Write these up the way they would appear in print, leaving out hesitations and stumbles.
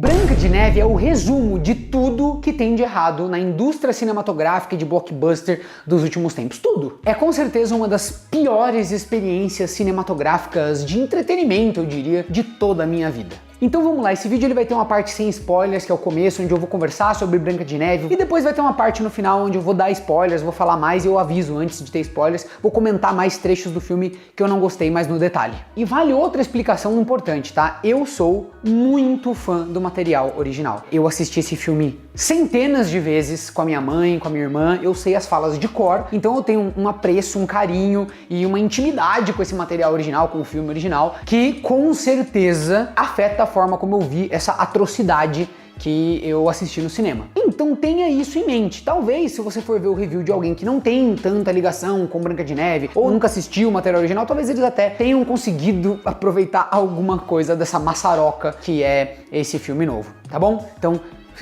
Branca de Neve é o resumo de tudo que tem de errado na indústria cinematográfica e de blockbuster dos últimos tempos. Tudo. É com certeza uma das piores experiências cinematográficas de entretenimento, eu diria, de toda a minha vida. Então vamos lá, esse vídeo ele vai ter uma parte sem spoilers, que é o começo, onde eu vou conversar sobre Branca de Neve, e depois vai ter uma parte no final onde eu vou dar spoilers, vou falar mais e eu aviso antes de ter spoilers, vou comentar mais trechos do filme que eu não gostei mais no detalhe. E vale outra explicação importante, tá? Eu sou muito fã do material original. Eu assisti esse filme centenas de vezes com a minha mãe, com a minha irmã, eu sei as falas de cor, então eu tenho um apreço, um carinho e uma intimidade com esse material original, com o filme original, que com certeza afeta a forma como eu vi essa atrocidade que eu assisti no cinema. Então tenha isso em mente. Talvez, se você for ver o review de alguém que não tem tanta ligação com Branca de Neve, ou nunca assistiu o material original, talvez eles até tenham conseguido aproveitar alguma coisa dessa maçaroca que é esse filme novo, tá bom? Então,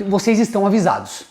vocês estão avisados.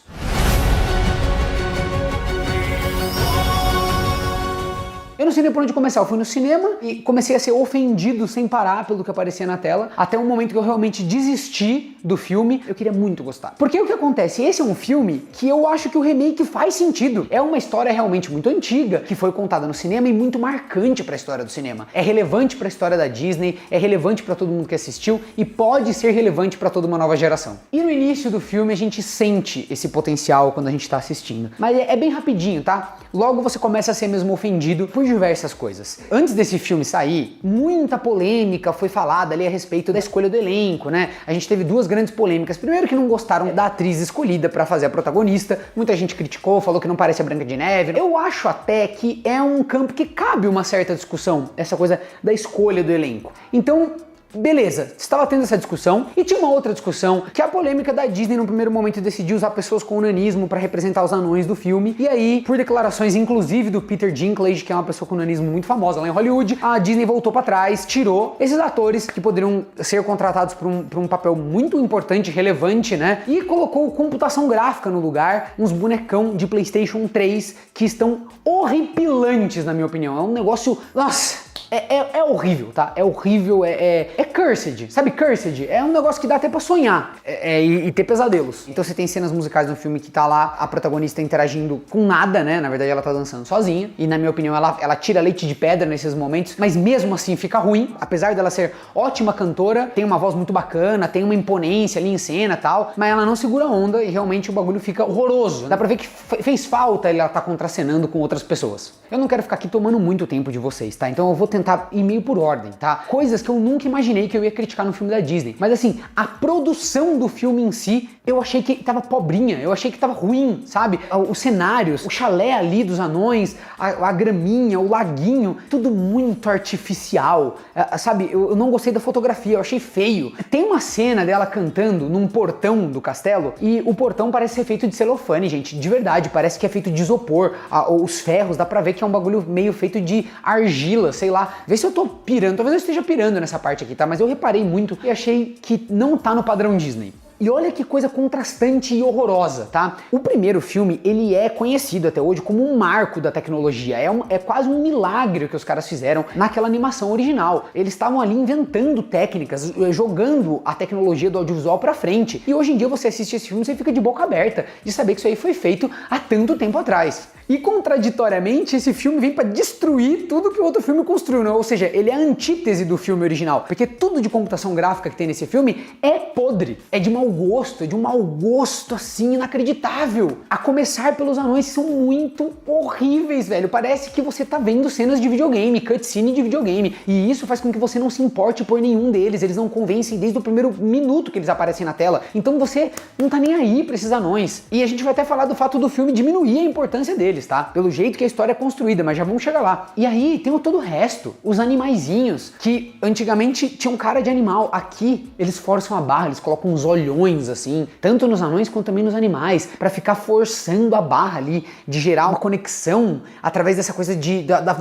Eu não sei nem por onde começar, eu fui no cinema e comecei a ser ofendido sem parar pelo que aparecia na tela, até o momento que eu realmente desisti do filme. Eu queria muito gostar. Porque o que acontece? Esse é um filme que eu acho que o remake faz sentido. É uma história realmente muito antiga, que foi contada no cinema e muito marcante para a história do cinema. É relevante para a história da Disney, é relevante para todo mundo que assistiu e pode ser relevante para toda uma nova geração. E no início do filme a gente sente esse potencial quando a gente está assistindo. Mas é bem rapidinho, tá? Logo você começa a ser mesmo ofendido por diversas coisas. Antes desse filme sair, muita polêmica foi falada ali a respeito da escolha do elenco, né? A gente teve duas grandes polêmicas. Primeiro, que não gostaram da atriz escolhida para fazer a protagonista. Muita gente criticou, falou que não parece a Branca de Neve. Eu acho até que é um campo que cabe uma certa discussão, essa coisa da escolha do elenco. Então, beleza, estava tendo essa discussão e tinha uma outra discussão, que é a polêmica da Disney no primeiro momento decidiu usar pessoas com nanismo para representar os anões do filme, e aí, por declarações inclusive do Peter Dinklage, que é uma pessoa com nanismo muito famosa lá em Hollywood, a Disney voltou para trás, tirou esses atores que poderiam ser contratados por um papel muito importante, relevante, né, e colocou computação gráfica no lugar, uns bonecão de PlayStation 3 que estão horripilantes, na minha opinião. É um negócio, nossa, é horrível, tá? É horrível, é cursed, sabe cursed? É um negócio que dá até pra sonhar e ter pesadelos. Então você tem cenas musicais no filme que tá lá a protagonista interagindo com nada, né? Na verdade ela tá dançando sozinha e na minha opinião ela tira leite de pedra nesses momentos, mas mesmo assim fica ruim, apesar dela ser ótima cantora, tem uma voz muito bacana, tem uma imponência ali em cena e tal, mas ela não segura a onda e realmente o bagulho fica horroroso. Dá pra ver que fez falta ela tá contracenando com outras pessoas. Eu não quero ficar aqui tomando muito tempo de vocês, tá? Então eu vou tentar ir meio por ordem, tá? Coisas que eu nunca imaginei que eu ia criticar no filme da Disney. Mas assim, a produção do filme em si, eu achei que tava pobrinha, eu achei que tava ruim, sabe? Os cenários, o chalé ali dos anões, a graminha, o laguinho, tudo muito artificial, sabe? Eu não gostei da fotografia, eu achei feio. Tem uma cena dela cantando num portão do castelo e o portão parece ser feito de celofane, gente, de verdade, parece que é feito de isopor. Os ferros, dá pra ver que é um bagulho meio feito de argila, sei lá. Vê se eu tô pirando, talvez eu esteja pirando nessa parte aqui, tá? Mas eu reparei muito e achei que não tá no padrão Disney. E olha que coisa contrastante e horrorosa, tá? O primeiro filme, ele é conhecido até hoje como um marco da tecnologia. É quase um milagre o que os caras fizeram naquela animação original. Eles estavam ali inventando técnicas, jogando a tecnologia do audiovisual pra frente. E hoje em dia você assiste esse filme e você fica de boca aberta de saber que isso aí foi feito há tanto tempo atrás. E contraditoriamente, esse filme vem pra destruir tudo que o outro filme construiu, né? Ou seja, ele é a antítese do filme original, porque tudo de computação gráfica que tem nesse filme é podre, é de mau gosto, é de um mau gosto assim inacreditável. A começar pelos anões que são muito horríveis, velho. Parece que você tá vendo cenas de videogame, cutscene de videogame, e isso faz com que você não se importe por nenhum deles. Eles não convencem desde o primeiro minuto que eles aparecem na tela. Então você não tá nem aí pra esses anões. E a gente vai até falar do fato do filme diminuir a importância deles, tá? Pelo jeito que a história é construída, mas já vamos chegar lá. E aí tem todo o resto, os animaizinhos, que antigamente tinham cara de animal. Aqui eles forçam a barra, eles colocam uns olhões assim, tanto nos anões quanto também nos animais, pra ficar forçando a barra ali, de gerar uma conexão através dessa coisa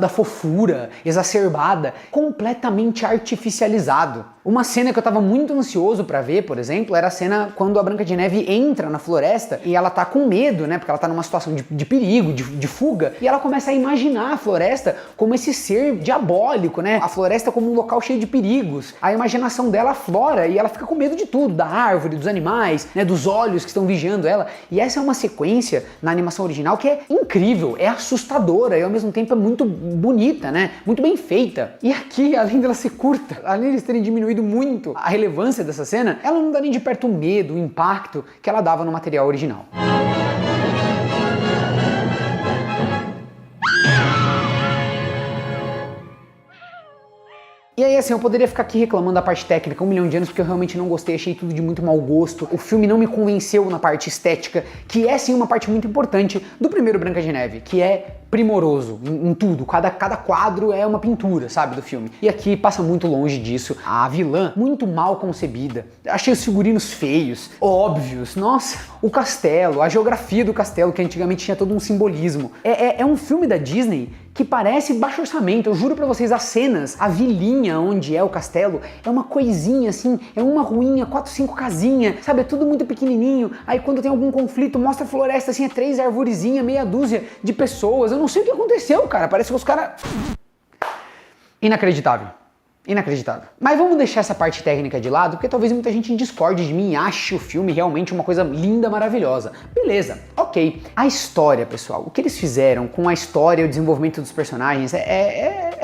da fofura exacerbada, completamente artificializado. Uma cena que eu tava muito ansioso pra ver, por exemplo, era a cena quando a Branca de Neve entra na floresta e ela tá com medo, né? Porque ela tá numa situação de perigo, de fuga, e ela começa a imaginar a floresta como esse ser diabólico, né? A floresta como um local cheio de perigos. A imaginação dela aflora e ela fica com medo de tudo, da árvore, dos animais, né, dos olhos que estão vigiando ela. E essa é uma sequência na animação original que é incrível, é assustadora e ao mesmo tempo é muito bonita, né? Muito bem feita. E aqui, além dela ser curta, além de eles terem diminuído muito a relevância dessa cena, ela não dá nem de perto o medo, o impacto que ela dava no material original. E aí, assim, eu poderia ficar aqui reclamando da parte técnica 1 milhão de anos, porque eu realmente não gostei, achei tudo de muito mau gosto. O filme não me convenceu na parte estética, que é, sim, uma parte muito importante do primeiro Branca de Neve, que é primoroso em tudo. Cada quadro é uma pintura, sabe, do filme. E aqui passa muito longe disso. A vilã, muito mal concebida. Achei os figurinos feios, óbvios. Nossa, o castelo, a geografia do castelo, que antigamente tinha todo um simbolismo. É um filme da Disney que parece baixo orçamento. Eu juro pra vocês, as cenas, a vilinha onde é o castelo, é uma coisinha assim, é uma ruinha, 4, 5 casinhas, sabe? É tudo muito pequenininho. Aí quando tem algum conflito, mostra a floresta assim, é 3 arvorezinhas, meia dúzia de pessoas. Eu não sei o que aconteceu, cara. Parece que os caras... Inacreditável. Inacreditável. Mas vamos deixar essa parte técnica de lado, porque talvez muita gente discorde de mim e ache o filme realmente uma coisa linda, maravilhosa. Beleza, ok. A história, pessoal, o que eles fizeram com a história e o desenvolvimento dos personagens é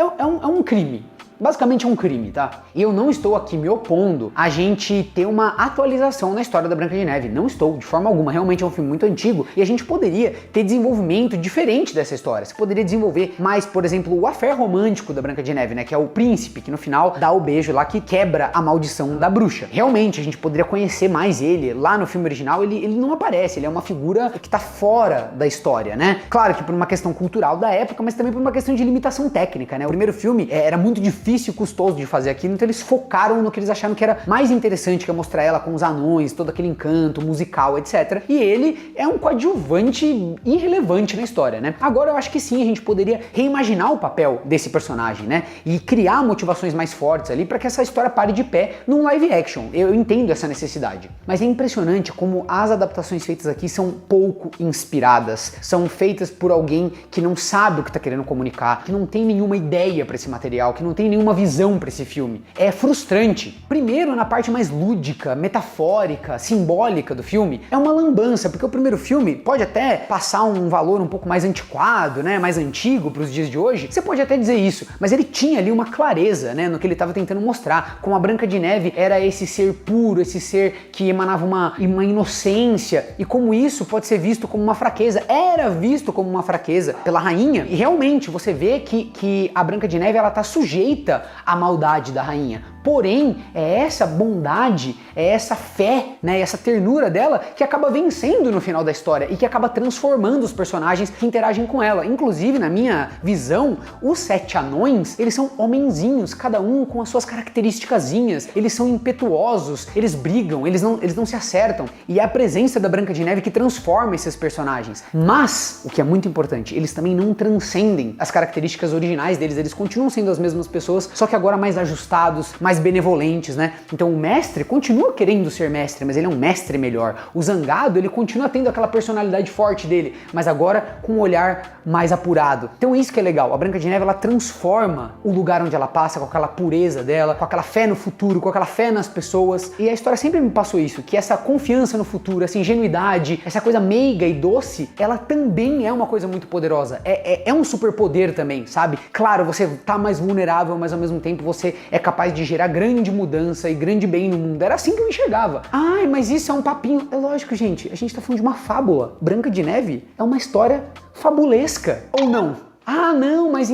um crime. Basicamente é um crime, tá? E eu não estou aqui me opondo a gente ter uma atualização na história da Branca de Neve. Não estou, de forma alguma. Realmente é um filme muito antigo e a gente poderia ter desenvolvimento diferente dessa história. Você poderia desenvolver mais, por exemplo, o affair romântico da Branca de Neve, né? Que é o príncipe, que no final dá o beijo lá que quebra a maldição da bruxa. Realmente, a gente poderia conhecer mais ele. Lá no filme original, ele não aparece. Ele é uma figura que tá fora da história, né? Claro que por uma questão cultural da época, mas também por uma questão de limitação técnica, né? O primeiro filme era muito difícil e custoso de fazer aquilo, então eles focaram no que eles acharam que era mais interessante, que é mostrar ela com os anões, todo aquele encanto musical, etc. E ele é um coadjuvante irrelevante na história, né? Agora eu acho que sim, a gente poderia reimaginar o papel desse personagem, né? E criar motivações mais fortes ali para que essa história pare de pé num live action. Eu entendo essa necessidade. Mas é impressionante como as adaptações feitas aqui são pouco inspiradas, são feitas por alguém que não sabe o que está querendo comunicar, que não tem nenhuma ideia para esse material, que não tem nenhuma visão para esse filme. É frustrante. Primeiro, na parte mais lúdica, metafórica, simbólica do filme, é uma lambança, porque o primeiro filme pode até passar um valor um pouco mais antiquado, né, mais antigo para os dias de hoje. Você pode até dizer isso, mas ele tinha ali uma clareza, né, no que ele estava tentando mostrar. Como a Branca de Neve era esse ser puro, esse ser que emanava uma inocência, e como isso pode ser visto como uma fraqueza. Era visto como uma fraqueza pela rainha, e realmente você vê que a Branca de Neve ela tá sujeita à maldade da rainha. Porém, é essa bondade, é essa fé, né, essa ternura dela que acaba vencendo no final da história e que acaba transformando os personagens que interagem com ela. Inclusive, na minha visão, os 7 anões, eles são homenzinhos, cada um com as suas característicazinhas. Eles são impetuosos, eles brigam, eles não se acertam. E é a presença da Branca de Neve que transforma esses personagens. Mas, o que é muito importante, eles também não transcendem as características originais deles. Eles continuam sendo as mesmas pessoas, só que agora mais ajustados, mais benevolentes, né? Então o mestre continua querendo ser mestre, mas ele é um mestre melhor. O Zangado, ele continua tendo aquela personalidade forte dele, mas agora com um olhar mais apurado. Então é isso que é legal. A Branca de Neve, ela transforma o lugar onde ela passa com aquela pureza dela, com aquela fé no futuro, com aquela fé nas pessoas. E a história sempre me passou isso, que essa confiança no futuro, essa ingenuidade, essa coisa meiga e doce, ela também é uma coisa muito poderosa. É um superpoder também, sabe? Claro, você tá mais vulnerável, mas ao mesmo tempo você é capaz de gerar grande mudança e grande bem no mundo. Era assim que eu enxergava. Ai, mas isso é um papinho. É lógico, gente, a gente tá falando de uma fábula. Branca de Neve é uma história fabulesca. Ou não? Ah, não, mas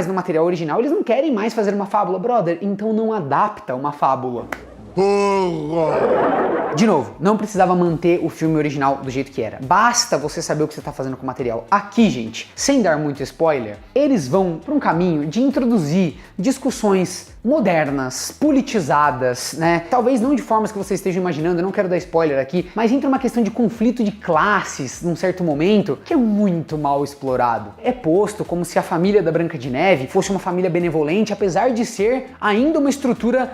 no material original eles não querem mais fazer uma fábula, brother. Então não adapta uma fábula. De novo, não precisava manter o filme original do jeito que era. Basta você saber o que você está fazendo com o material. Aqui, gente, sem dar muito spoiler, eles vão para um caminho de introduzir discussões modernas, politizadas, né? Talvez não de formas que você esteja imaginando, eu não quero dar spoiler aqui, mas entra uma questão de conflito de classes num certo momento que é muito mal explorado. É posto como se a família da Branca de Neve fosse uma família benevolente, apesar de ser ainda uma estrutura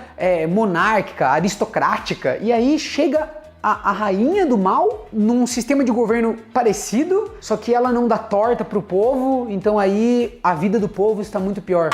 monárquica, aristocrática, e aí chega a rainha do mal num sistema de governo parecido, só que ela não dá torta pro povo, então aí a vida do povo está muito pior.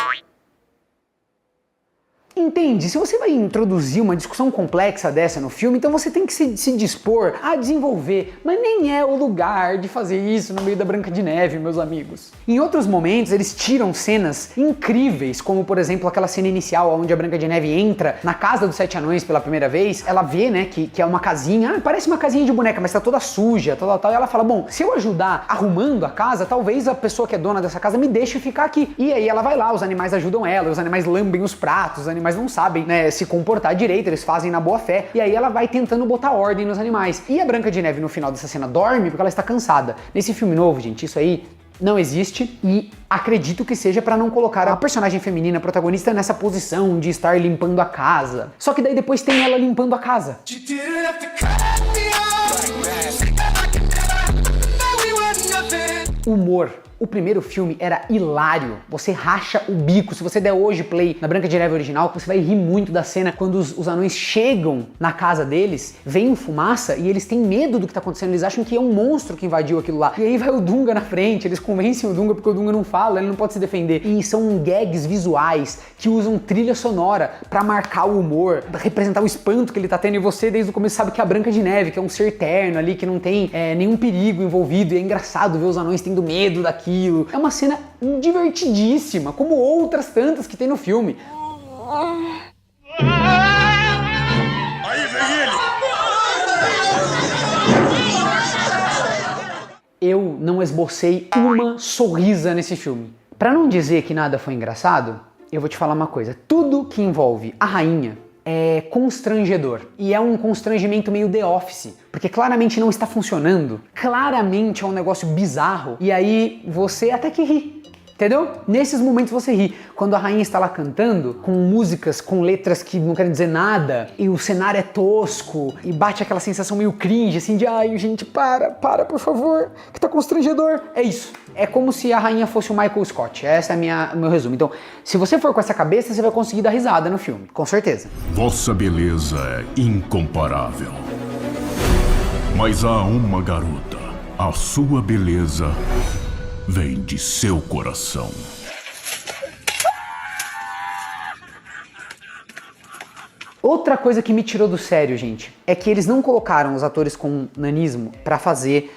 Entende? Se você vai introduzir uma discussão complexa dessa no filme, então você tem que se dispor a desenvolver, mas nem é o lugar de fazer isso no meio da Branca de Neve, meus amigos. Em outros momentos, eles tiram cenas incríveis, como por exemplo aquela cena inicial onde a Branca de Neve entra na casa dos 7 anões pela primeira vez, ela vê, né, que é uma casinha, parece uma casinha de boneca, mas tá toda suja, tal, e ela fala, bom, se eu ajudar arrumando a casa, talvez a pessoa que é dona dessa casa me deixe ficar aqui. E aí ela vai lá, os animais ajudam ela, os animais lambem os pratos, os animais não sabem, né, se comportar direito, eles fazem na boa fé, e aí ela vai tentando botar ordem nos animais. E a Branca de Neve no final dessa cena dorme porque ela está cansada. Nesse filme novo, gente, isso aí não existe e acredito que seja pra não colocar a personagem feminina protagonista nessa posição de estar limpando a casa. Só que daí depois tem ela limpando a casa. Humor. O primeiro filme era hilário, você racha o bico. Se você der hoje play na Branca de Neve original, você vai rir muito da cena quando os anões chegam na casa deles, vem fumaça e eles têm medo do que tá acontecendo, eles acham que é um monstro que invadiu aquilo lá. E aí vai o Dunga na frente, eles convencem o Dunga porque o Dunga não fala, ele não pode se defender. E são gags visuais que usam trilha sonora pra marcar o humor, pra representar o espanto que ele tá tendo, e você desde o começo sabe que é a Branca de Neve, que é um ser terno ali, que não tem nenhum perigo envolvido, e é engraçado ver os anões tendo medo daquilo. É uma cena divertidíssima, como outras tantas que tem no filme. Aí vem ele! Eu não esbocei uma sorrisa nesse filme. Pra não dizer que nada foi engraçado, eu vou te falar uma coisa. Tudo que envolve a rainha é constrangedor. E é um constrangimento meio The Office, porque claramente não está funcionando. Claramente é um negócio bizarro. E aí você até que ri. Entendeu? Nesses momentos você ri. Quando a rainha está lá cantando, com músicas, com letras que não querem dizer nada, e o cenário é tosco, e bate aquela sensação meio cringe, assim, de ai, gente, para, por favor, que tá constrangedor. É isso. É como se a rainha fosse o Michael Scott. Esse é o meu resumo. Então, se você for com essa cabeça, você vai conseguir dar risada no filme, com certeza. Vossa beleza é incomparável. Mas há uma garota. A sua beleza vem de seu coração. Outra coisa que me tirou do sério, gente, é que eles não colocaram os atores com nanismo pra fazer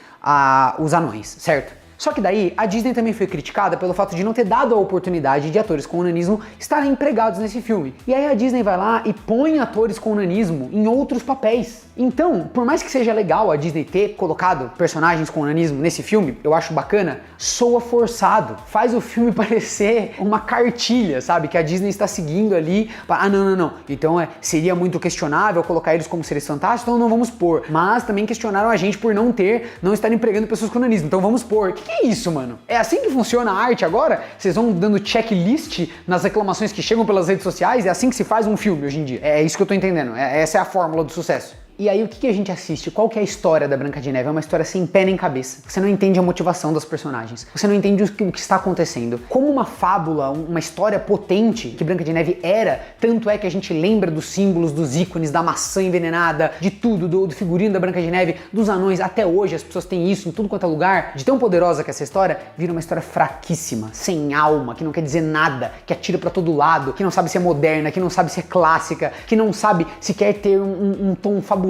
os anões, certo? Só que daí, a Disney também foi criticada pelo fato de não ter dado a oportunidade de atores com nanismo estarem empregados nesse filme. E aí a Disney vai lá e põe atores com nanismo em outros papéis. Então, por mais que seja legal a Disney ter colocado personagens com nanismo nesse filme, eu acho bacana, soa forçado. Faz o filme parecer uma cartilha, sabe? Que a Disney está seguindo ali. Não. Então seria muito questionável colocar eles como seres fantásticos, então não vamos pôr. Mas também questionaram a gente por não estar empregando pessoas com nanismo, então vamos pôr. Que é isso, mano? É assim que funciona a arte agora? Vocês vão dando checklist nas reclamações que chegam pelas redes sociais? É assim que se faz um filme hoje em dia? É isso que eu tô entendendo. Essa é a fórmula do sucesso. E aí o que a gente assiste? Qual que é a história da Branca de Neve? É uma história sem pé nem cabeça. Você não entende a motivação dos personagens. Você não entende o que está acontecendo. Como uma fábula, uma história potente que Branca de Neve era, tanto é que a gente lembra dos símbolos, dos ícones, da maçã envenenada, de tudo, do figurino da Branca de Neve, dos anões. Até hoje as pessoas têm isso em tudo quanto é lugar. De tão poderosa que essa história, vira uma história fraquíssima, sem alma, que não quer dizer nada, que atira pra todo lado, que não sabe se é moderna, que não sabe se é clássica, que não sabe se quer ter um tom fabulesco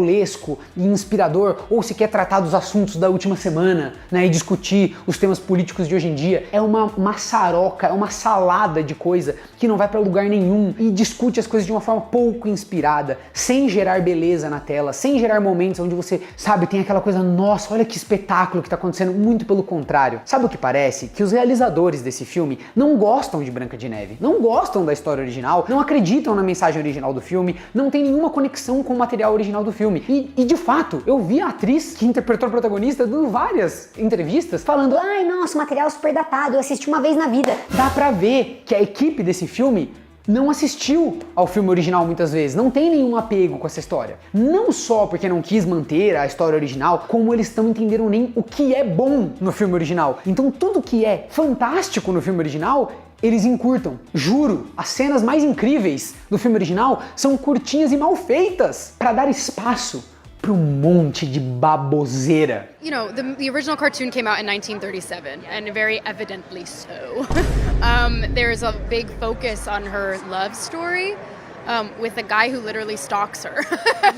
e inspirador, ou se quer tratar dos assuntos da última semana, né, e discutir os temas políticos de hoje em dia. É uma maçaroca, é uma salada de coisa que não vai pra lugar nenhum e discute as coisas de uma forma pouco inspirada, sem gerar beleza na tela, sem gerar momentos onde você, sabe, tem aquela coisa, nossa, olha que espetáculo que tá acontecendo. Muito pelo contrário. Sabe o que parece? Que os realizadores desse filme não gostam de Branca de Neve, não gostam da história original, não acreditam na mensagem original do filme, não tem nenhuma conexão com o material original do filme. E de fato, eu vi a atriz que interpretou a protagonista dando várias entrevistas falando, ai, nossa, material super datado, eu assisti uma vez na vida. Dá pra ver que a equipe desse filme não assistiu ao filme original muitas vezes, não tem nenhum apego com essa história. Não só porque não quis manter a história original, como eles não entenderam nem o que é bom no filme original. Então tudo que é fantástico no filme original, eles encurtam. Juro, as cenas mais incríveis do filme original são curtinhas e mal feitas para dar espaço para um monte de baboseira. You know, the original cartoon came out in 1937, and very evidently so. There's a big focus on her love story, with a guy who literally stalks her.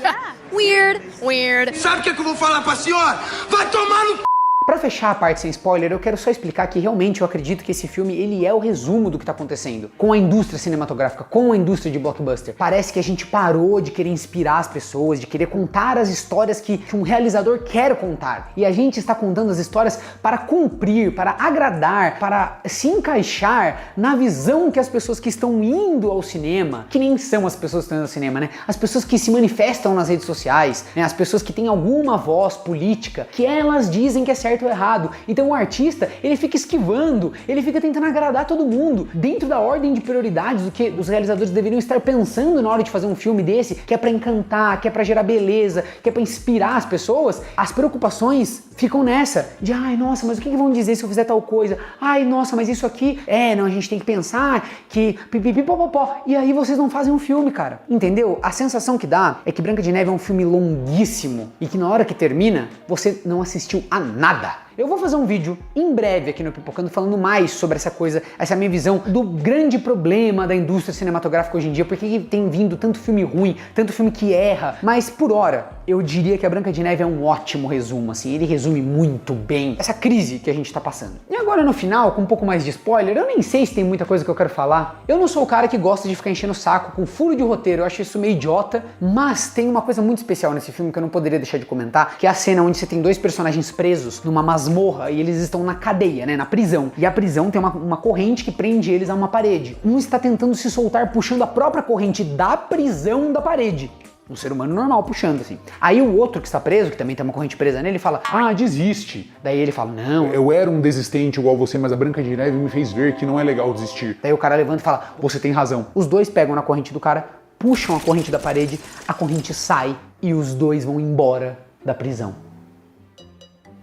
Yeah. Weird. Sabe o que eu vou falar pra senhora? Vai tomar no c... Pra fechar a parte sem spoiler, eu quero só explicar que realmente eu acredito que esse filme ele é o resumo do que tá acontecendo com a indústria cinematográfica, com a indústria de blockbuster. Parece que a gente parou de querer inspirar as pessoas, de querer contar as histórias que um realizador quer contar. E a gente está contando as histórias para cumprir, para agradar, para se encaixar na visão que as pessoas que estão indo ao cinema, que nem são as pessoas que estão indo ao cinema, né? As pessoas que se manifestam nas redes sociais, né? As pessoas que têm alguma voz política, que elas dizem que é certo ou errado. Então o artista, ele fica esquivando, ele fica tentando agradar todo mundo, dentro da ordem de prioridades do que os realizadores deveriam estar pensando na hora de fazer um filme desse, que é pra encantar, que é pra gerar beleza, que é pra inspirar as pessoas. As preocupações ficam nessa, de ai, nossa, mas o que vão dizer se eu fizer tal coisa? Ai, nossa, mas isso aqui, não, a gente tem que pensar que pipipipopopó, e aí vocês não fazem um filme, cara. Entendeu? A sensação que dá é que Branca de Neve é um filme longuíssimo e que na hora que termina, você não assistiu a nada. Eu vou fazer um vídeo em breve aqui no Pipocando falando mais sobre essa coisa, essa minha visão do grande problema da indústria cinematográfica hoje em dia, porque tem vindo tanto filme ruim, tanto filme que erra, mas por hora eu diria que a Branca de Neve é um ótimo resumo, assim, ele resume muito bem essa crise que a gente tá passando. E agora no final, com um pouco mais de spoiler, eu nem sei se tem muita coisa que eu quero falar. Eu não sou o cara que gosta de ficar enchendo o saco com furo de roteiro, eu acho isso meio idiota, mas tem uma coisa muito especial nesse filme que eu não poderia deixar de comentar, que é a cena onde você tem dois personagens presos numa masmorra e eles estão na cadeia, né, na prisão. E a prisão tem uma corrente que prende eles a uma parede. Um está tentando se soltar puxando a própria corrente da prisão da parede. Um ser humano normal puxando, assim. Aí o outro que está preso, que também tem uma corrente presa nele, fala, ah, desiste. Daí ele fala, não, eu era um desistente igual você, mas a Branca de Neve me fez ver que não é legal desistir. Daí o cara levanta e fala, você tem razão. Os dois pegam na corrente do cara, puxam a corrente da parede, a corrente sai e os dois vão embora da prisão.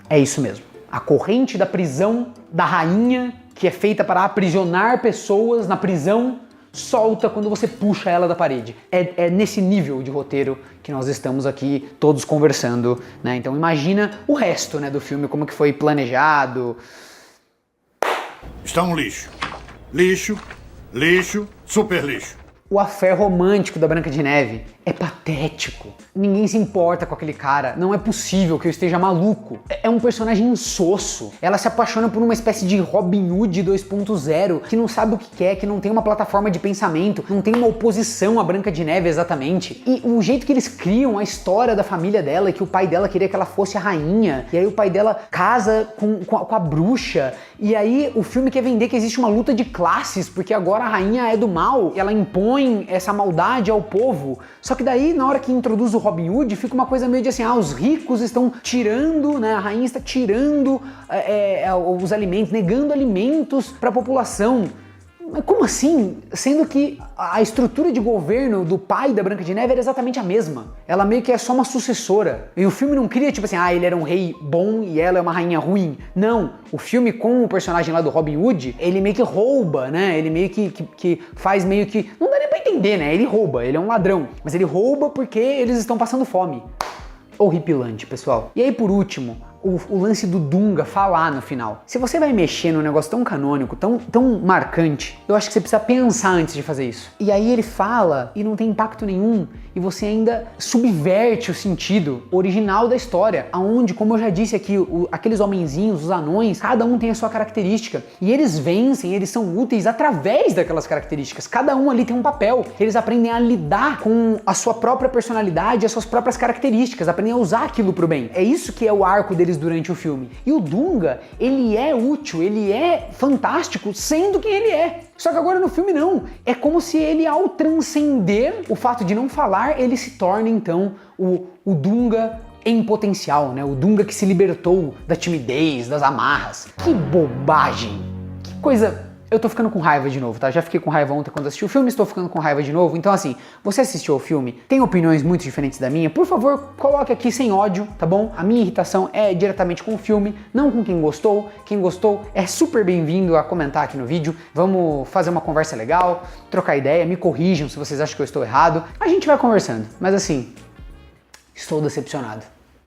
É isso mesmo. A corrente da prisão da rainha, que é feita para aprisionar pessoas na prisão, solta quando você puxa ela da parede. É nesse nível de roteiro que nós estamos aqui todos conversando, né? Então imagina o resto, né, do filme, como que foi planejado. Está um lixo. Lixo, super lixo. O afé romântico da Branca de Neve é patético. Ninguém se importa com aquele cara. Não é possível que eu esteja maluco. É um personagem insosso. Ela se apaixona por uma espécie de Robin Hood 2.0 que não sabe o que quer, que não tem uma plataforma de pensamento, não tem uma oposição à Branca de Neve exatamente. E o jeito que eles criam a história da família dela, que o pai dela queria que ela fosse a rainha, e aí o pai dela casa com a bruxa, e aí o filme quer vender que existe uma luta de classes, porque agora a rainha é do mal, ela impõe essa maldade ao povo. Só que daí, na hora que introduz o Robin Hood, fica uma coisa meio de assim, os ricos estão tirando, né, a rainha está tirando os alimentos, negando alimentos para a população. Mas como assim? Sendo que a estrutura de governo do pai da Branca de Neve era exatamente a mesma. Ela meio que é só uma sucessora. E o filme não cria tipo assim, ele era um rei bom e ela é uma rainha ruim. Não. O filme com o personagem lá do Robin Hood, ele meio que rouba, né? Ele meio que faz meio que... Não dá nem pra entender, né? Ele rouba, ele é um ladrão. Mas ele rouba porque eles estão passando fome. Horripilante, pessoal. E aí, por último, o lance do Dunga falar no final. Se você vai mexer num negócio tão canônico, tão marcante, eu acho que você precisa pensar antes de fazer isso. E aí ele fala e não tem impacto nenhum, e você ainda subverte o sentido original da história, aonde, como eu já disse aqui, aqueles homenzinhos, os anões, cada um tem a sua característica, e eles vencem, eles são úteis através daquelas características. Cada um ali tem um papel, eles aprendem a lidar com a sua própria personalidade, as suas próprias características, aprendem a usar aquilo pro bem. É isso que é o arco deles durante o filme. E o Dunga, ele é útil, ele é fantástico, sendo quem ele é. Só que agora no filme não. É como se ele, ao transcender o fato de não falar, ele se torna então o Dunga em potencial, né? O Dunga que se libertou da timidez, das amarras. Que bobagem! Que coisa... Eu tô ficando com raiva de novo, tá? Já fiquei com raiva ontem quando assisti o filme, estou ficando com raiva de novo. Então assim, você assistiu ao filme, tem opiniões muito diferentes da minha, por favor, coloque aqui sem ódio, tá bom? A minha irritação é diretamente com o filme, não com quem gostou. Quem gostou é super bem-vindo a comentar aqui no vídeo. Vamos fazer uma conversa legal, trocar ideia, me corrijam se vocês acham que eu estou errado. A gente vai conversando, mas assim, estou decepcionado.